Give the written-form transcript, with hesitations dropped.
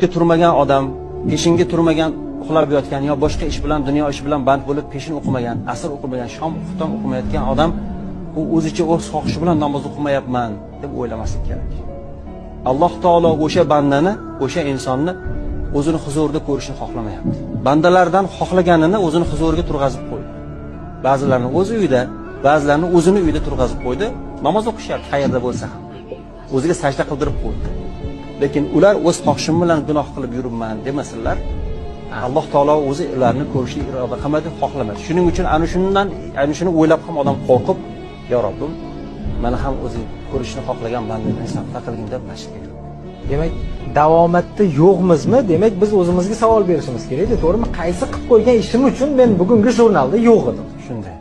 obodga turmagan odam, peshinga turmagan, uxlab yotgan yo boshqa ish bilan, dunyo ishi bilan band bo'lib peshin o'qimagan, asr o'qimagan, shom xufton o'qimayotgan odam u o'zicha o'z xohishi bilan namoz o'qimayapman deb o'ylamaslik kerak. Alloh taolo o'sha bandani, o'sha insonni o'zini huzurida ko'rishni xohlamayapti. Bandalardan xohlaganini o'zini huzuriga turg'azib qo'ydi. Ba'zilarini o'z uyida, ba'zilarini o'zini uyida turg'azib qo'ydi. Namoz o'qishyapti qayerda bo'lsa ham. O'ziga sajda qildirib qo'ydi. Lekin ular o'z xohishim bilan gunoh qilib yuribman demasinlar. Alloh taolo o'zi ularni ko'rishni iroda qilmadi, xohlamadi. Shuning uchun ana shuni o'ylab ham odam qo'rqib, "Ya Robbim, meni ham o'zing ko'rishni xohlagan bandangdan saqla qilgin" deb masjidga kirdi. Demak, davomatda yo'qmizmi? Demak, biz o'zimizga savol berishimiz kerak, to'g'rimi? Qaysi qilib qo'ygan ishim uchun men bugungi jurnalda yo'q edim? Shunday.